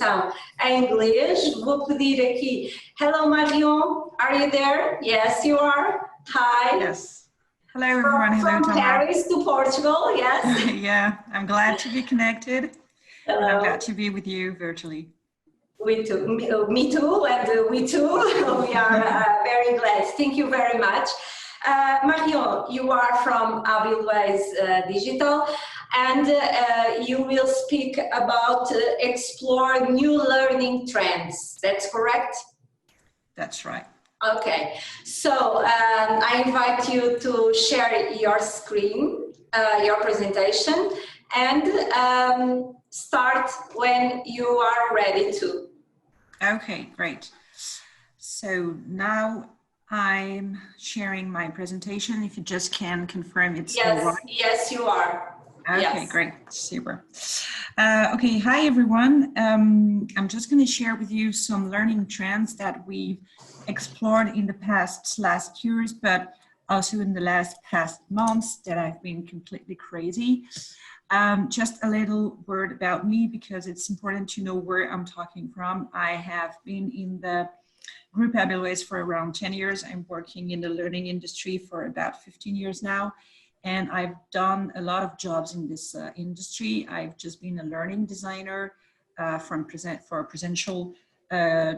versão em inglês. Vou pedir aqui, hello Marion, are you there? Yes, you are. Hi. Yes. Hello everyone. Hello From Tamara. Paris to Portugal, yes. Yeah, I'm glad to be connected. Hello. And I'm glad to be with you virtually. Me too, me too, and we too. We are very glad. Thank you very much. Marion, you are from Abilways Digital, and you will speak about explore new learning trends. That's correct? That's right. Okay, so I invite you to share your screen, your presentation, and start when you are ready to. Okay, great. So now I'm sharing my presentation. If you just can confirm it's all right. Yes, you are. Okay, yes. Great, super. Okay, hi everyone. I'm just going to share with you some learning trends that we've explored in the last years, but also in the past months that have been completely crazy. Just a little word about me, because it's important to know where I'm talking from. I have been in the group Abilways for around 10 years. I'm working in the learning industry for about 15 years now. And I've done a lot of jobs in this industry. I've just been a learning designer for presential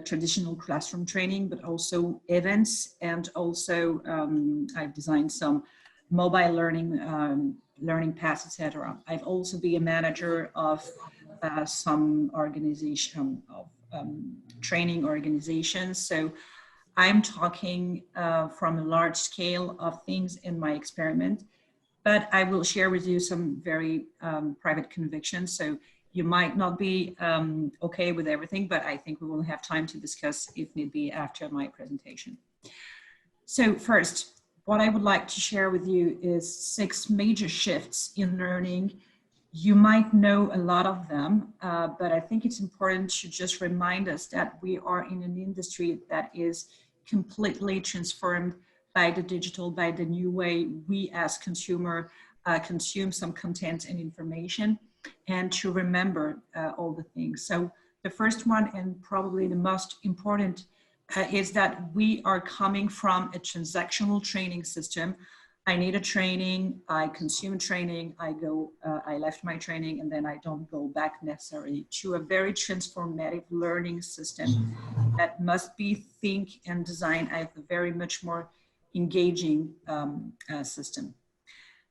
traditional classroom training, but also events. And also I've designed some mobile learning paths, etc. I've also been a manager of some organization of training organizations. So I'm talking from a large scale of things in my experiment. But I will share with you some very private convictions. So you might not be okay with everything, but I think we will have time to discuss if need be after my presentation. So first, what I would like to share with you is 6 major shifts in learning. You might know a lot of them, but I think it's important to just remind us that we are in an industry that is completely transformed by the digital, by the new way we as consumer consume some content and information, and to remember all the things. So the first one, and probably the most important, is that we are coming from a transactional training system. I need a training, I consume training, I left my training, and then I don't go back necessarily, to a very transformative learning system that must be think and design as a very much more engaging system.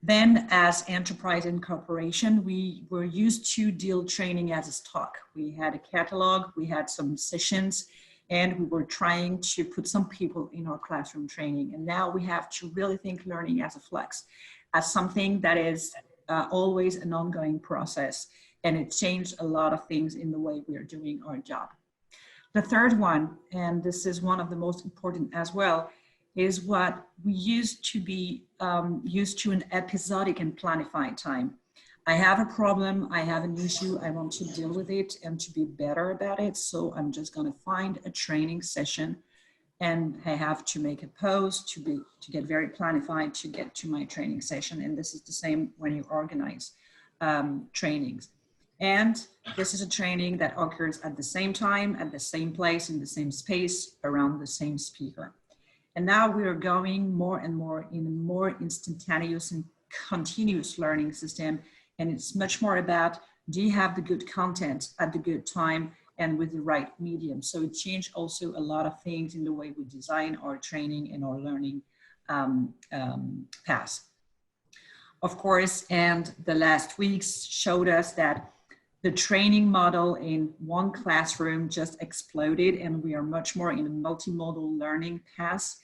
Then as enterprise and corporation, we were used to deal training as a stock. We had a catalog, we had some sessions, and we were trying to put some people in our classroom training. And now we have to really think learning as a flex, as something that is always an ongoing process. And it changed a lot of things in the way we are doing our job. The third one, and this is one of the most important as well, is what we used to be used to an episodic and planified time. I have a problem, I have an issue, I want to deal with it and to be better about it. So I'm just gonna find a training session, and I have to make a pause to get very planified to get to my training session. And this is the same when you organize trainings. And this is a training that occurs at the same time, at the same place, in the same space, around the same speaker. And now we are going more and more in a more instantaneous and continuous learning system. And it's much more about, do you have the good content at the good time and with the right medium? So it changed also a lot of things in the way we design our training and our learning paths. Of course, and the last weeks showed us that the training model in one classroom just exploded, and we are much more in a multimodal learning path.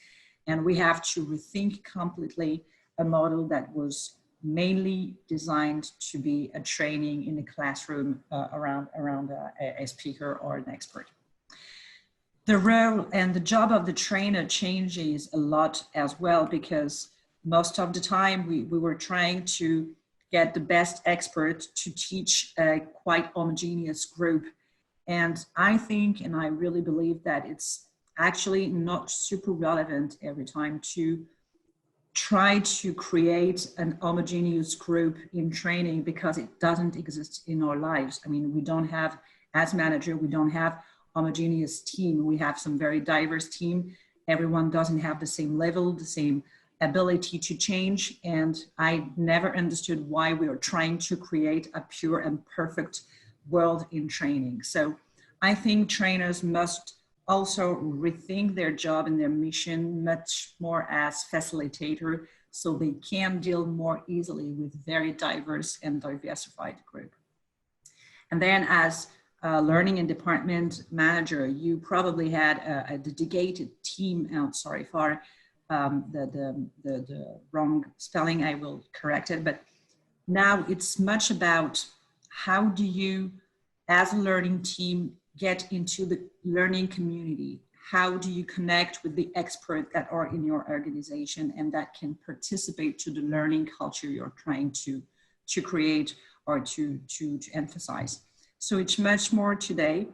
And we have to rethink completely a model that was mainly designed to be a training in the classroom around a speaker or an expert. The role and the job of the trainer changes a lot as well, because most of the time we were trying to get the best expert to teach a quite homogeneous group. And I think, and I really believe that it's actually not super relevant every time to try to create an homogeneous group in training, because it doesn't exist in our lives. I mean, we don't have as manager, we don't have homogeneous team. We have some very diverse team. Everyone doesn't have the same level, the same ability to change. And I never understood why we are trying to create a pure and perfect world in training. So I think trainers must also rethink their job and their mission much more as facilitator, so they can deal more easily with very diverse and diversified group. And then as a learning and department manager, you probably had a dedicated team. Sorry for the wrong spelling, I will correct it. But now it's much about how do you, as a learning team, get into the learning community? How do you connect with the experts that are in your organization and that can participate to the learning culture you're trying to create or to emphasize? So it's much more today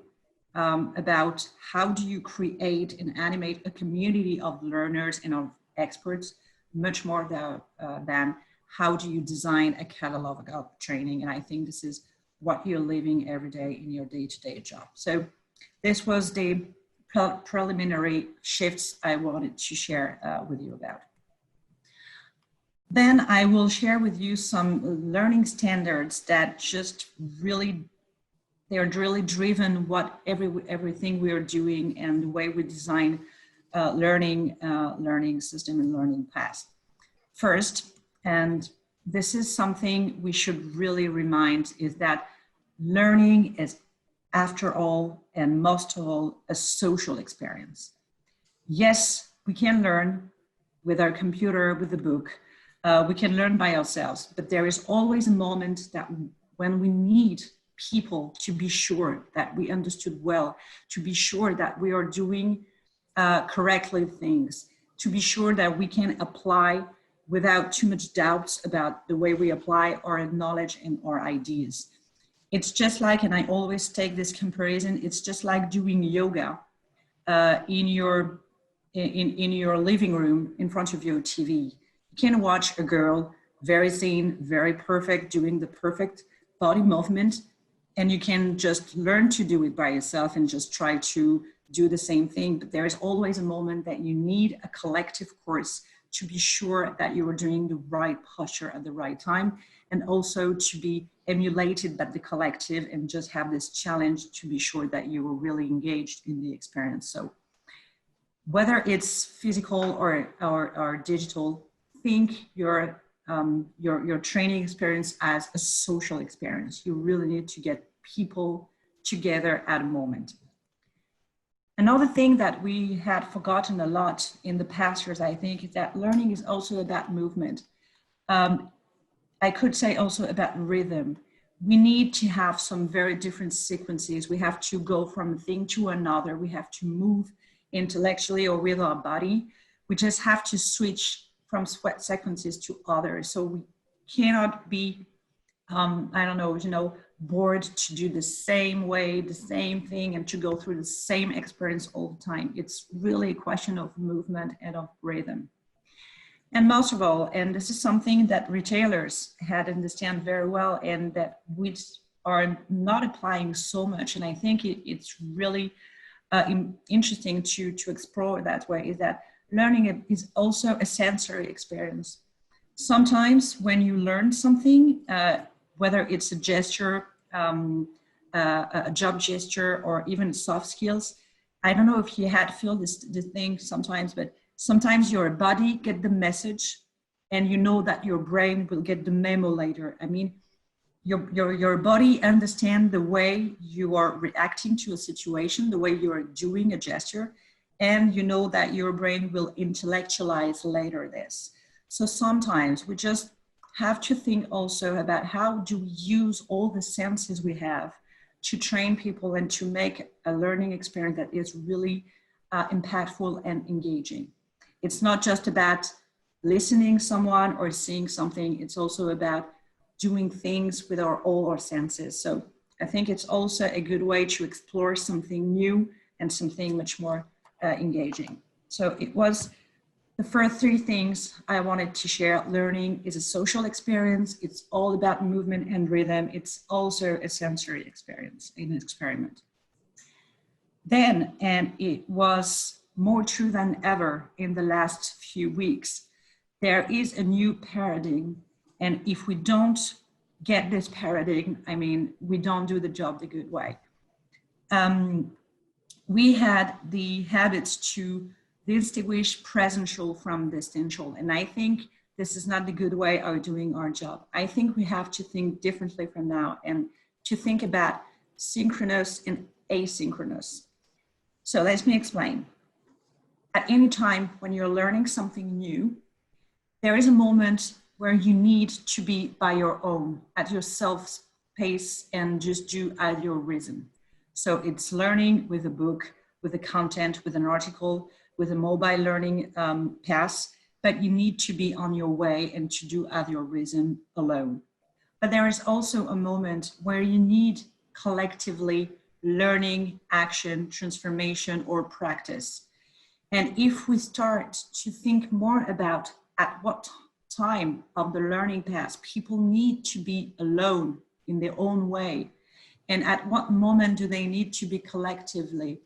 about how do you create and animate a community of learners and of experts, much more than how do you design a catalog of training. And I think this is what you're living every day in your day-to-day job. So this was the preliminary shifts I wanted to share with you about. Then I will share with you some learning standards that just really, they're really driven what everything we are doing and the way we design learning system and learning paths. First, and this is something we should really remind, is that learning is, after all, and most of all, a social experience. Yes, we can learn with our computer, with the book. We can learn by ourselves, but there is always a moment that when we need people to be sure that we understood well, to be sure that we are doing correctly things, to be sure that we can apply without too much doubts about the way we apply our knowledge and our ideas. It's just like, and I always take this comparison, it's just like doing yoga in your living room in front of your TV. You can watch a girl, very thin, very perfect, doing the perfect body movement, and you can just learn to do it by yourself and just try to do the same thing. But there is always a moment that you need a collective course to be sure that you are doing the right posture at the right time, and also to be emulated by the collective and just have this challenge to be sure that you are really engaged in the experience. So whether it's physical or digital, think your training experience as a social experience. You really need to get people together at a moment. Another thing that we had forgotten a lot in the past years, I think, is that learning is also about movement. I could say also about rhythm. We need to have some very different sequences. We have to go from a thing to another. We have to move intellectually or with our body. We just have to switch from sweat sequences to others. So we cannot be, bored to do the same way, the same thing, and to go through the same experience all the time. It's really a question of movement and of rhythm. And most of all, and this is something that retailers had understand very well and that we are not applying so much, and I think it's really interesting to explore that way, is that learning is also a sensory experience. Sometimes when you learn something, whether it's a gesture, a job gesture, or even soft skills, I don't know if you had feel this thing sometimes, but sometimes your body get the message and you know that your brain will get the memo later. I mean, your body understands the way you are reacting to a situation, the way you are doing a gesture, and you know that your brain will intellectualize later this. So sometimes we just have to think also about how do we use all the senses we have to train people and to make a learning experience that is really impactful and engaging. It's not just about listening someone or seeing something, it's also about doing things with all our senses. So I think it's also a good way to explore something new and something much more engaging. So it was The first three things I wanted to share: learning is a social experience. It's all about movement and rhythm. It's also a sensory experience, an experiment. Then, and it was more true than ever in the last few weeks, there is a new paradigm. And if we don't get this paradigm, I mean, we don't do the job the good way. We had the habits to distinguish presential from distential. And I think this is not the good way of doing our job. I think we have to think differently from now and to think about synchronous and asynchronous. So let me explain. At any time when you're learning something new, there is a moment where you need to be by your own, at your self pace, and just do at your rhythm. So it's learning with a book, with a content, with an article, with a mobile learning pass, but you need to be on your way and to do at your rhythm alone. But there is also a moment where you need collectively learning, action, transformation, or practice. And if we start to think more about at what time of the learning path people need to be alone in their own way, and at what moment do they need to be collectively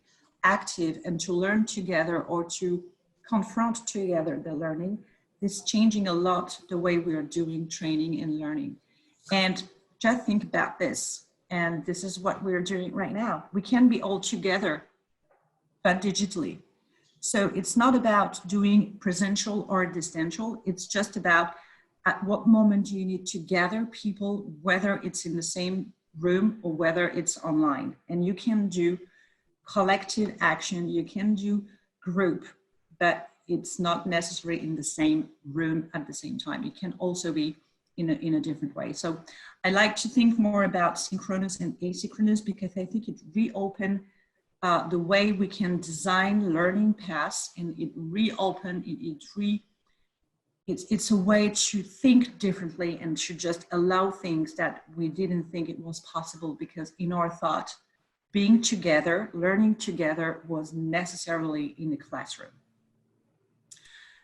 active and to learn together or to confront together the learning, this is changing a lot the way we are doing training and learning. And just think about this, and this is what we're doing right now. We can be all together, but digitally. So it's not about doing presential or distential, it's just about at what moment do you need to gather people, whether it's in the same room or whether it's online. And you can do collective action, you can do group, but it's not necessary in the same room at the same time. It can also be in a different way. So I like to think more about synchronous and asynchronous because I think it reopens the way we can design learning paths, and it reopen, it's a way to think differently and to just allow things that we didn't think it was possible, because in our thought, being together, learning together was necessarily in the classroom.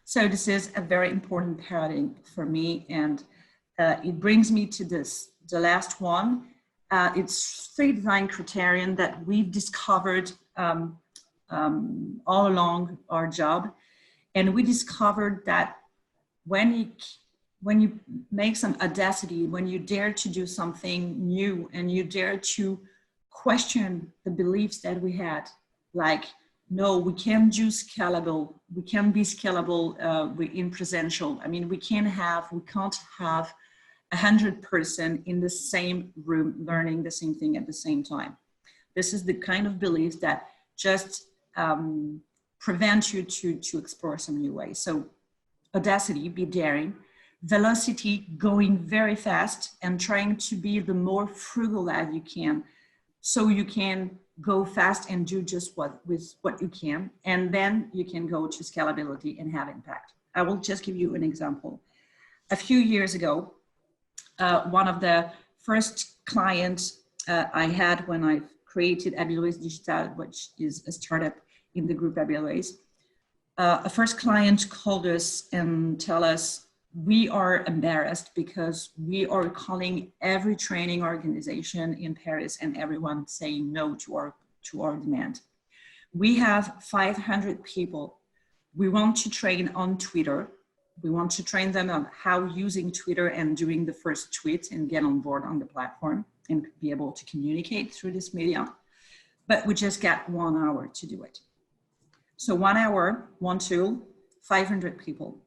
So this is a very important paradigm for me, and it brings me to the last one. It's 3 design criteria that we've discovered all along our job. And we discovered that when you make some audacity, when you dare to do something new and you dare to question the beliefs that we had, like, no, we can't do scalable, we can't be scalable in presential. I mean, we can't have 100% in the same room learning the same thing at the same time. This is the kind of beliefs that just prevent you to explore some new ways. So audacity, be daring, velocity, going very fast and trying to be the more frugal as you can, so you can go fast and do just what you can, and then you can go to scalability and have impact. I will just give you an example. A few years ago, one of the first clients I had when I created Abilways Digital, which is a startup in the group Abilways, a first client called us and tell us, we are embarrassed because we are calling every training organization in Paris and everyone saying no to our demand. We have 500 people. We want to train on Twitter. We want to train them on how using Twitter and doing the first tweet and get on board on the platform and be able to communicate through this media. But we just got 1 hour to do it. So 1 hour, one tool, 500 people.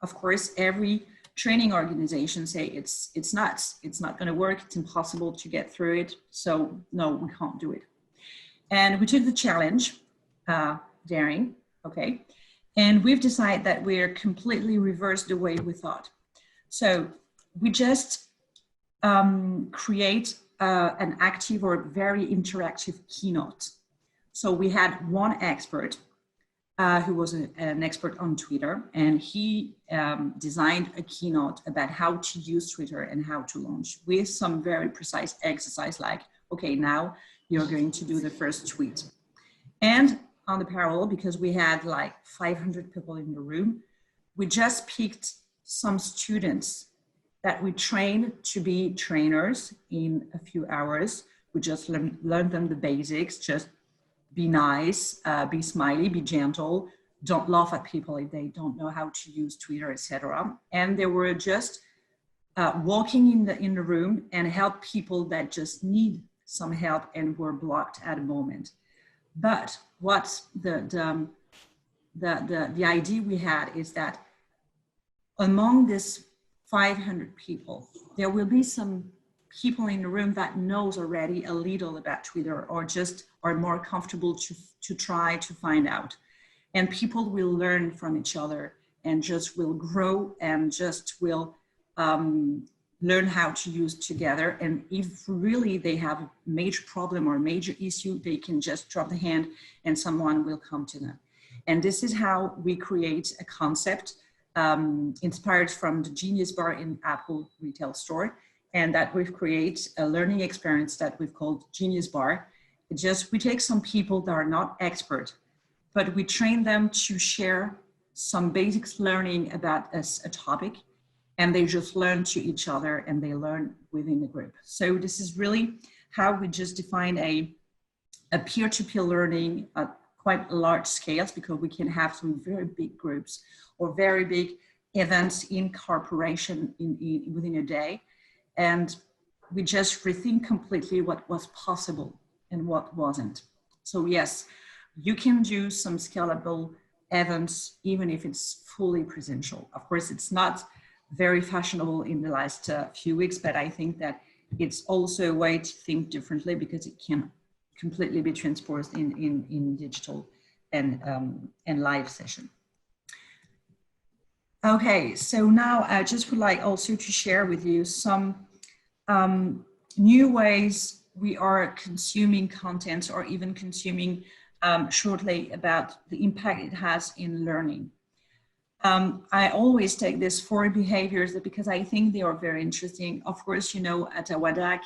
Of course, every training organization say it's nuts, it's not going to work, it's impossible to get through it. So no, we can't do it. And we took the challenge, daring, okay. And we've decided that we're completely reversed the way we thought. So we just create an active or very interactive keynote. So we had one expert who was an expert on Twitter, and he designed a keynote about how to use Twitter and how to launch with some very precise exercise like, okay, now you're going to do the first tweet. And on the parallel, because we had like 500 people in the room, we just picked some students that we train to be trainers in a few hours. We just learn them the basics, just be nice, be smiley, be gentle, don't laugh at people if they don't know how to use Twitter, etc. And they were just walking in the room and help people that just need some help and were blocked at a moment. But what's the idea we had is that among this 500 people, there will be some people in the room that knows already a little about Twitter or just are more comfortable to try to find out. And people will learn from each other and just will grow and just will learn how to use together. And if really they have a major problem or a major issue, they can just drop the hand and someone will come to them. And this is how we create a concept inspired from the Genius Bar in Apple retail store, and that we've created a learning experience that we've called Genius Bar. We take some people that are not expert, but we train them to share some basics learning about a topic, and they just learn to each other and they learn within the group. So this is really how we just define a peer-to-peer learning at quite large scales, because we can have some very big groups or very big events in corporation within a day. And we just rethink completely what was possible and what wasn't. So yes, you can do some scalable events, even if it's fully presential. Of course, it's not very fashionable in the last few weeks, but I think that it's also a way to think differently, because it can completely be transposed in digital and live session. Okay, so now I just would like also to share with you some new ways we are consuming content or even consuming shortly about the impact it has in learning. I always take these 4 behaviors because I think they are very interesting. Of course, you know, at WADAC,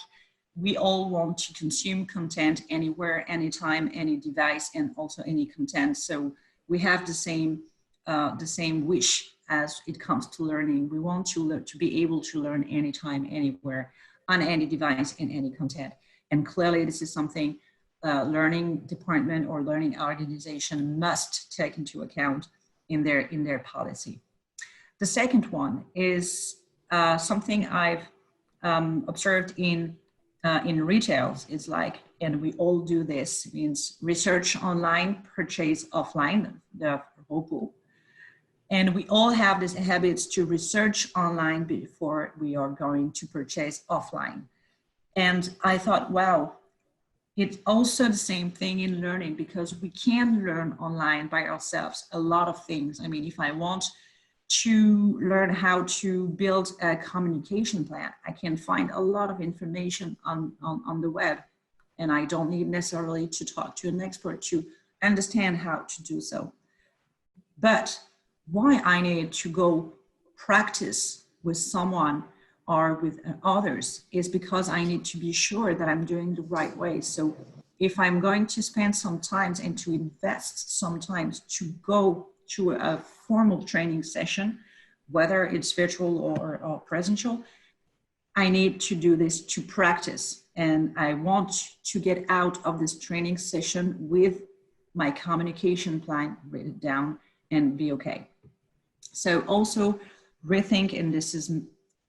we all want to consume content anywhere, anytime, any device, and also any content. So we have the same wish as it comes to learning. We want to be able to learn anytime, anywhere, on any device, in any content. And clearly this is something learning department or learning organization must take into account in their policy. The second one is something I've observed in retails. Is like, and we all do this, means research online, purchase offline, the ROPO. And we all have these habits to research online before we are going to purchase offline. And I thought, wow, it's also the same thing in learning, because we can learn online by ourselves a lot of things. I mean, if I want to learn how to build a communication plan, I can find a lot of information on the web, and I don't need necessarily to talk to an expert to understand how to do so. But why I need to go practice with someone or with others is because I need to be sure that I'm doing the right way. So if I'm going to spend some time and to invest sometimes to go to a formal training session, whether it's virtual or presential, I need to do this to practice. And I want to get out of this training session with my communication plan written down and be okay. So also rethink, and this is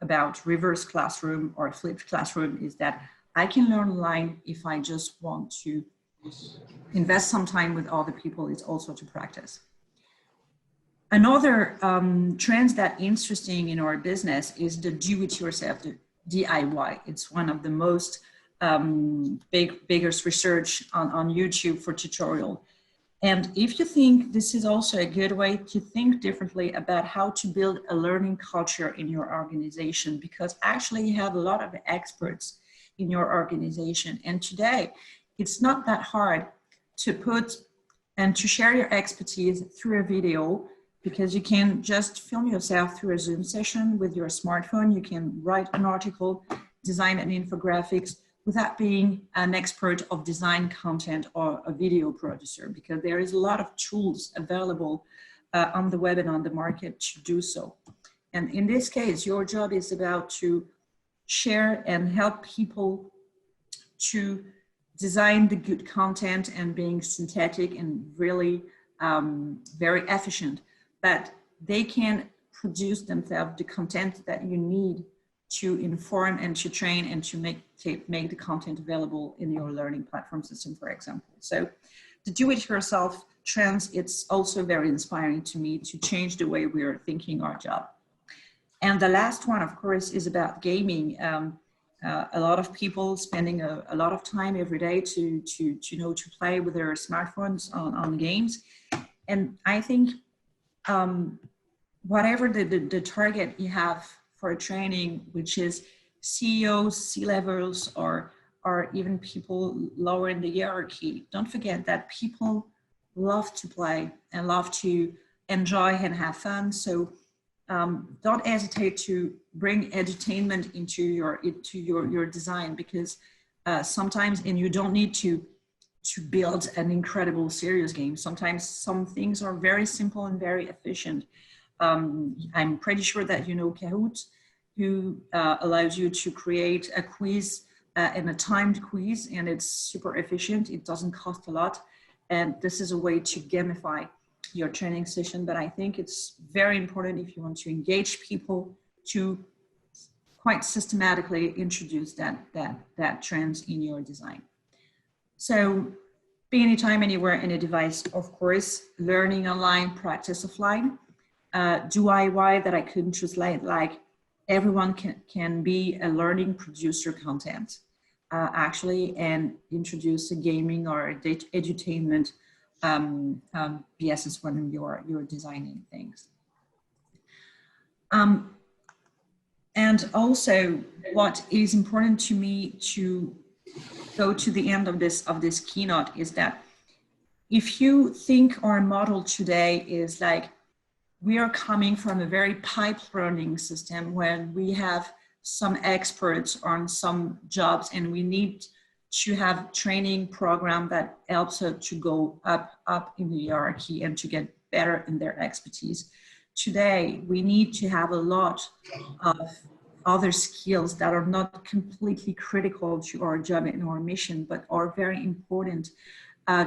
about reverse classroom or flipped classroom, is that I can learn online if I just want to invest some time with other people. It's also to practice. Another trend that's interesting in our business is the do-it-yourself, the DIY. It's one of the most biggest research on YouTube for tutorial. And if you think this is also a good way to think differently about how to build a learning culture in your organization, because actually you have a lot of experts in your organization. And today it's not that hard to put and to share your expertise through a video, because you can just film yourself through a Zoom session with your smartphone. You can write an article, design an infographics, without being an expert of design content or a video producer, because there is a lot of tools available on the web and on the market to do so. And in this case, your job is about to share and help people to design the good content and being synthetic and really very efficient, but they can produce themselves the content that you need to inform and to train and to make the content available in your learning platform system, for example. So the do-it-yourself trends, it's also very inspiring to me to change the way we are thinking our job. And the last one, of course, is about gaming. A lot of people spending a lot of time every day to play with their smartphones on games. And I think whatever the target you have for a training, which is CEOs, C-levels, or even people lower in the hierarchy, don't forget that people love to play and love to enjoy and have fun. So don't hesitate to bring edutainment into your design, because sometimes, and you don't need to build an incredible serious game. Sometimes some things are very simple and very efficient. I'm pretty sure that you know Kahoot, who allows you to create a quiz and a timed quiz, and it's super efficient. It doesn't cost a lot, and this is a way to gamify your training session. But I think it's very important, if you want to engage people, to quite systematically introduce that trend in your design. So be anytime, anywhere, any device, of course, learning online, practice offline. DIY that I couldn't translate, like everyone can be a learning producer content actually, and introduce a gaming or edutainment pieces when you're designing things. And also, what is important to me to go to the end of this keynote is that if you think our model today is like, we are coming from a very pipe learning system where we have some experts on some jobs, and we need to have training program that helps us to go up in the hierarchy and to get better in their expertise. Today, we need to have a lot of other skills that are not completely critical to our job and our mission, but are very important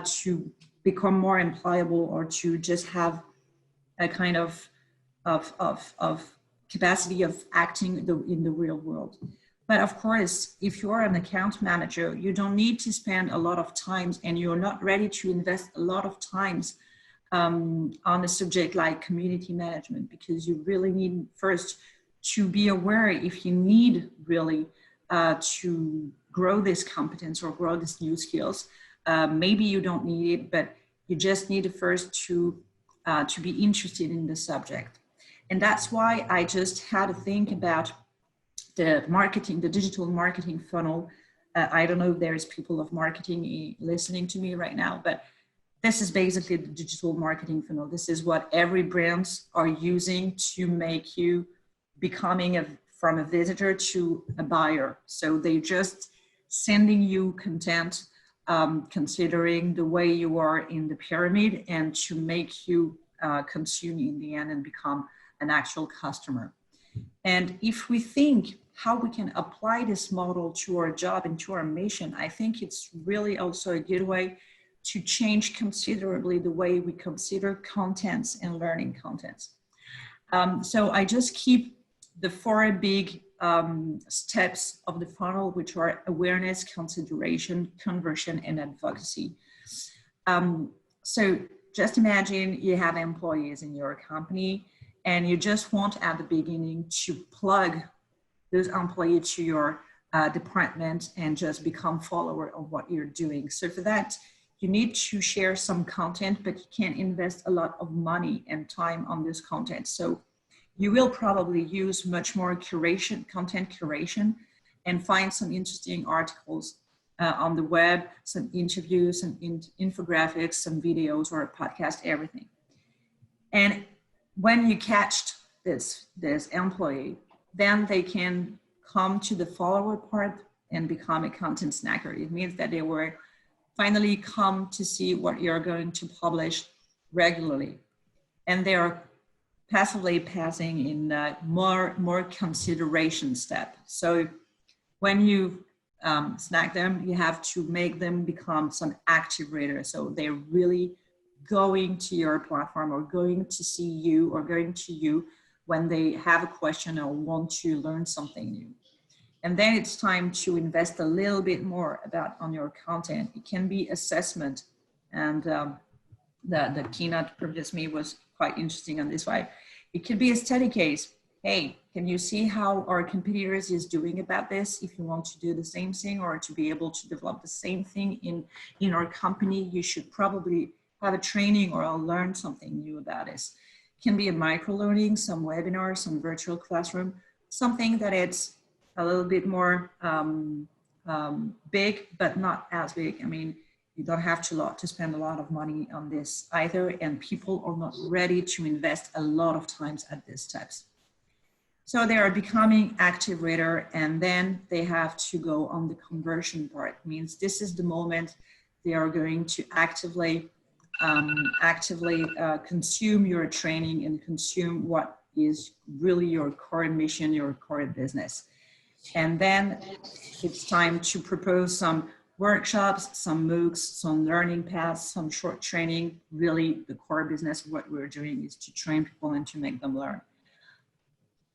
to become more employable, or to just have a kind of capacity of acting in the real world. But of course, if you're an account manager, you don't need to spend a lot of time, and you're not ready to invest a lot of times on a subject like community management, because you really need first to be aware if you need really to grow this competence or grow these new skills. Maybe you don't need it, but you just need first to be interested in the subject. And that's why I just had to think about the marketing, the digital marketing funnel. I don't know if there's people of marketing listening to me right now, but this is basically the digital marketing funnel. This is what every brands are using to make you becoming from a visitor to a buyer. So they just sending you content considering the way you are in the pyramid, and to make you consume in the end and become an actual customer. And if we think how we can apply this model to our job and to our mission, I think it's really also a good way to change considerably the way we consider contents and learning contents. So I just keep the 4 big steps of the funnel, which are awareness, consideration, conversion, and advocacy. So just imagine you have employees in your company, and you just want at the beginning to plug those employees to your department and just become follower of what you're doing. So for that, you need to share some content, but you can't invest a lot of money and time on this content. So you will probably use much more content curation, and find some interesting articles on the web, some interviews, some infographics, some videos, or a podcast, everything. And when you catch this employee, then they can come to the follower part and become a content snacker. It means that they will finally come to see what you're going to publish regularly. and they are passively passing in more consideration step. So when you snag them, you have to make them become some active reader. So they're really going to your platform or going to see you or going to you when they have a question or want to learn something new. And then it's time to invest a little bit more on your content. It can be assessment, and the keynote previous me was quite interesting on this way. It could be a study case. Hey, can you see how our competitors is doing about this? If you want to do the same thing or to be able to develop the same thing in our company, you should probably have a training or learn something new about this. It can be a micro learning, some webinar, some virtual classroom, something that it's a little bit more big, but not as big. I mean, you don't have to spend a lot of money on this either, and people are not ready to invest a lot of times at these steps. So they are becoming active reader, and then they have to go on the conversion part. It means this is the moment they are going to actively consume your training and consume what is really your core mission, your core business. And then it's time to propose some workshops, some MOOCs, some learning paths, some short training. Really, the core business, what we're doing is to train people and to make them learn.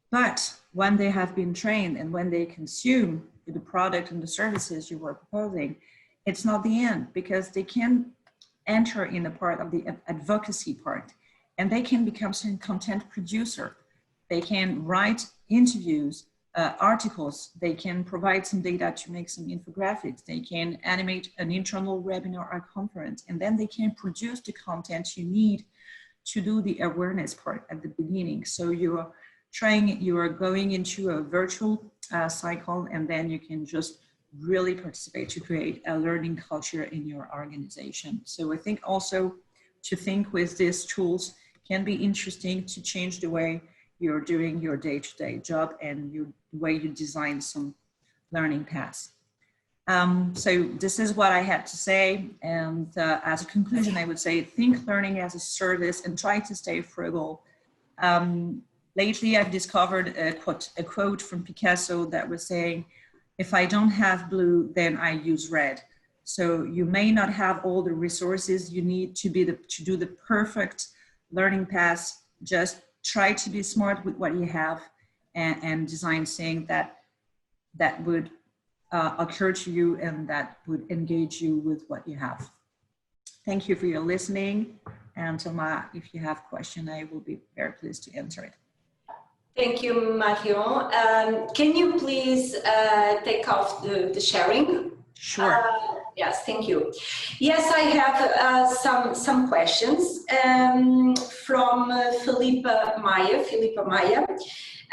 But when they have been trained and when they consume the product and the services you were proposing, it's not the end, because they can enter in the part of the advocacy part, and they can become some content producer. They can write interviews, articles, they can provide some data to make some infographics, they can animate an internal webinar or conference, and then they can produce the content you need to do the awareness part at the beginning. So you are going into a virtual cycle, and then you can just really participate to create a learning culture in your organization. So I think also to think with these tools can be interesting to change the way you're doing your day-to-day job and the way you design some learning paths. So this is what I had to say. And as a conclusion, I would say, think learning as a service and try to stay frugal. Lately, I've discovered a quote from Picasso that was saying, if I don't have blue, then I use red. So you may not have all the resources you need to do the perfect learning path. Just try to be smart with what you have and design things that would occur to you and that would engage you with what you have. Thank you for your listening. And Thomas, if you have questions, I will be very pleased to answer it. Thank you, Marion. Can you please take off the sharing? Sure. Yes, thank you. Yes, I have some questions from Felipe Maya.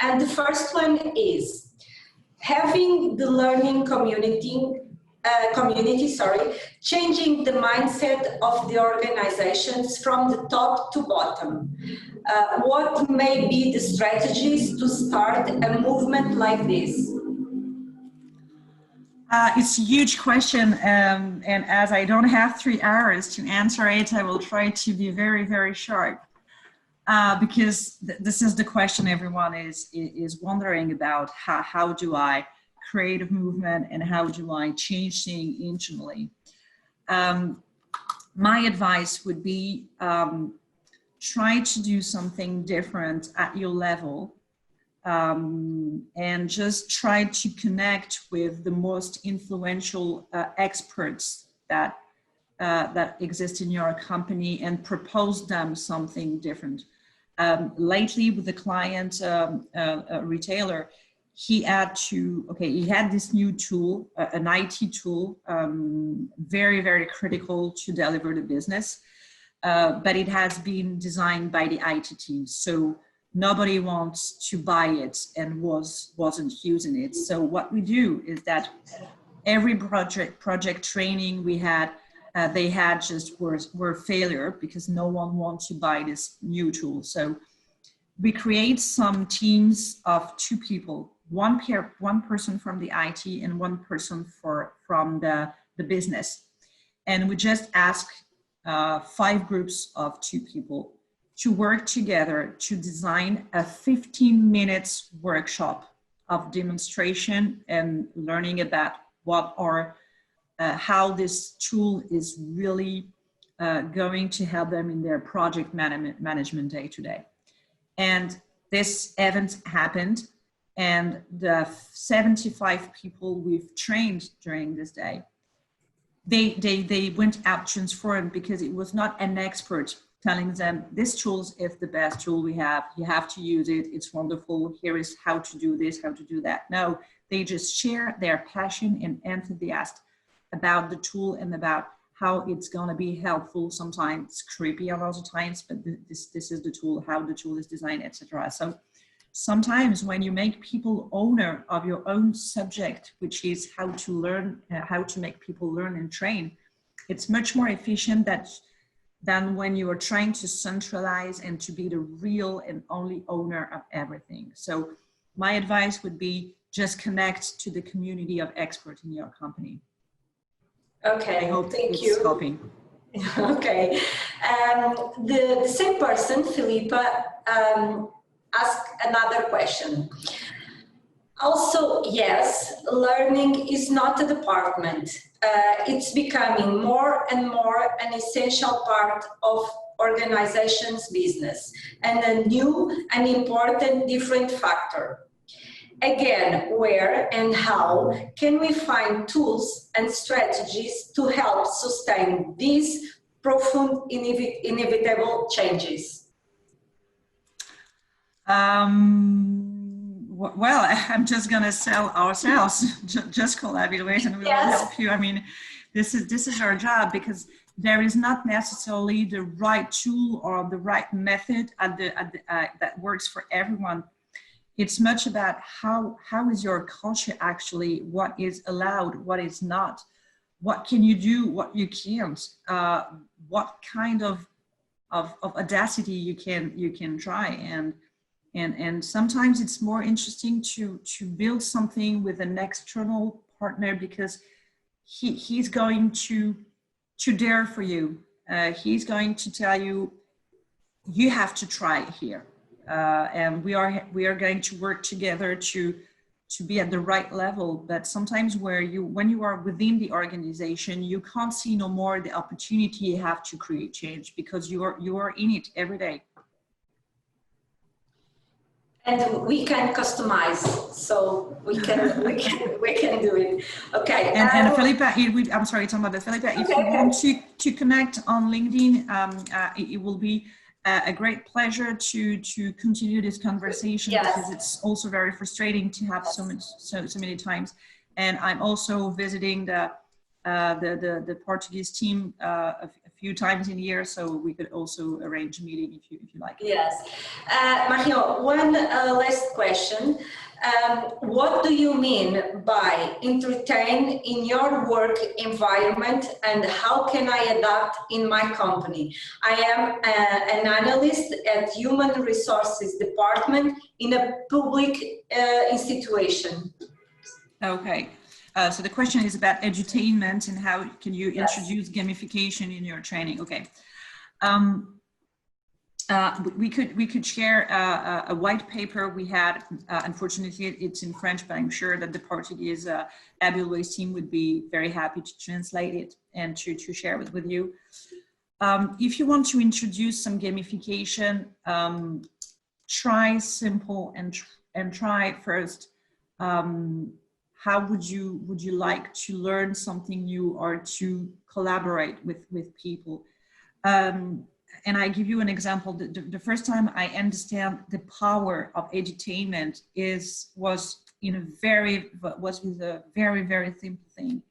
And the first one is, having the learning community, changing the mindset of the organizations from the top to bottom. What may be the strategies to start a movement like this? It's a huge question, and as I don't have 3 hours to answer it, I will try to be very, very short, because this is the question everyone is wondering about. How do I create a movement and how do I change things internally? My advice would be try to do something different at your level, and just try to connect with the most influential experts that exist in your company and propose them something different. Lately with the client, retailer, he had this new tool, an IT tool, very, very critical to deliver the business, but it has been designed by the IT team. So nobody wants to buy it and wasn't using it. So what we do is that every project training we had, they had just were failure because no one wants to buy this new tool. So we create some teams of 2 people, one person from the IT and one person from the business. And we just ask 5 groups of 2 people to work together to design a 15 minutes workshop of demonstration and learning about what are, how this tool is really going to help them in their project management day to day. And this event happened, and the 75 people we've trained during this day, they went out transformed, because it was not an expert telling them this tool is the best tool we have, you have to use it, it's wonderful, here is how to do this, how to do that. No, they just share their passion and enthusiasm about the tool and about how it's going to be helpful, sometimes creepy a lot of times, but this is the tool, how the tool is designed, etc. So sometimes when you make people owner of your own subject, which is how to learn, how to make people learn and train, it's much more efficient than when you are trying to centralize and to be the real and only owner of everything. So my advice would be just connect to the community of experts in your company. Okay, I hope thank it's you. helping. Okay, the same person, Philippa, asked another question. Also, yes, learning is not a department. It's becoming more and more an essential part of organizations' business, and a new and important different factor. Again, where and how can we find tools and strategies to help sustain these profound, inevitable changes? Well, I'm just going to sell ourselves. Just call Abilways and we will help you. I mean, this is our job, because there is not necessarily the right tool or the right method that works for everyone. It's much about how is your culture actually, what is allowed, what is not, what can you do, what you can't, what kind of audacity you can try, and sometimes it's more interesting to build something with an external partner, because he's going to dare for you. He's going to tell you, you have to try here. And we are going to work together to be at the right level. But sometimes when you are within the organization, you can't see no more the opportunity you have to create change, because you are in it every day. And we can customize, so we can do it. Okay. And Philippa, I'm sorry, it's about Philippa. If you want to connect on LinkedIn, it will be a great pleasure to continue this conversation, because it's also very frustrating to have so many times. And I'm also visiting the Portuguese team a few times in a year, so we could also arrange a meeting if you like. Yes. Marion, one last question. What do you mean by entertain in your work environment, and how can I adapt in my company? I am an analyst at Human Resources Department in a public institution. Okay. So the question is about edutainment and how can you introduce gamification in your training. Okay. We could share a white paper we had. Unfortunately, it's in French, but I'm sure that the Portuguese Abilways team would be very happy to translate it and to share it with you. If you want to introduce some gamification, try simple and try first. How would you like to learn something new or to collaborate with people? And I give you an example. The first time I understand the power of edutainment was with a very, very simple thing.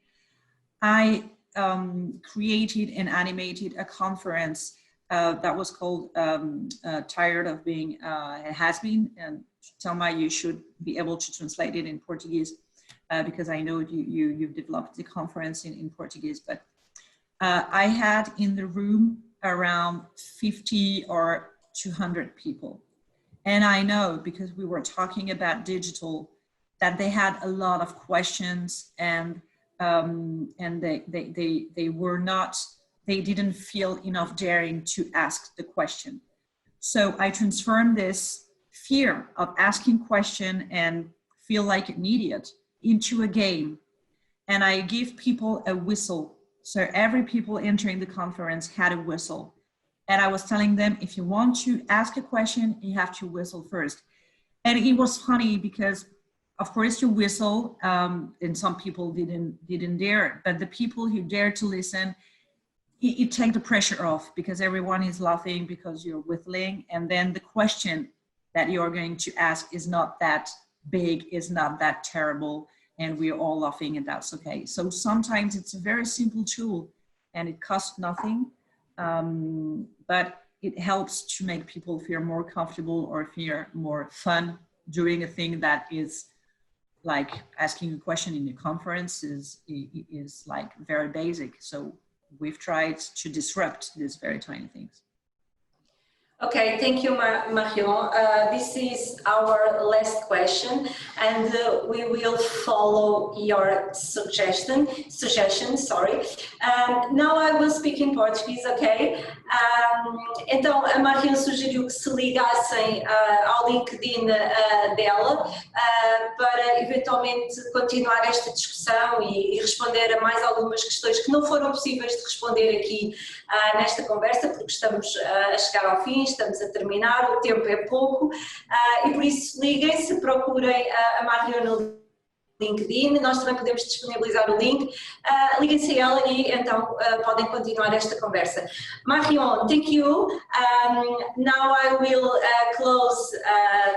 I created and animated a conference that was called Tired of Being a Has-Been, and Thelma, you should be able to translate it in Portuguese. Because I know you've developed the conference in Portuguese, but I had in the room around 50 or 200 people. And I know, because we were talking about digital, that they had a lot of questions, and they didn't feel enough daring to ask the question. So I transformed this fear of asking question and feel like an idiot into a game. And I give people a whistle. So every people entering the conference had a whistle. And I was telling them, if you want to ask a question, you have to whistle first. And it was funny because, of course, you whistle, and some people didn't dare. But the people who dared to listen, it takes the pressure off because everyone is laughing because you're whistling. And then the question that you're going to ask is not that big, is not that terrible, and we're all laughing, and that's okay. So sometimes it's a very simple tool and it costs nothing, but it helps to make people feel more comfortable or feel more fun doing a thing that is like asking a question in a conference is like very basic. So we've tried to disrupt these very tiny things. Okay, thank you, Marion. This is our last question, and we will follow your suggestion. Sorry. Now I will speak in Portuguese, ok? Então, a Marion sugeriu que se ligassem ao LinkedIn dela para eventualmente continuar esta discussão e responder a mais algumas questões que não foram possíveis de responder aqui nesta conversa, porque estamos a chegar ao fim, estamos a terminar, o tempo é pouco, e por isso liguem-se, procurem a Marion no LinkedIn, nós também podemos disponibilizar o link, liguem-se a ela e então podem continuar esta conversa. Marion, thank you. Now I will close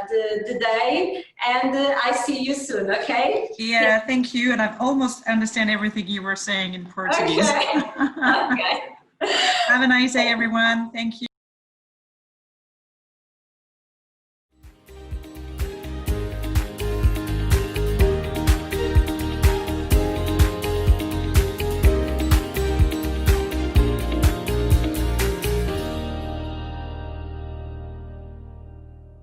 the day and I see you soon, okay? Yeah, thank you. And I almost understand everything you were saying in Portuguese. Okay. Okay. Have a nice day, everyone. Thank you.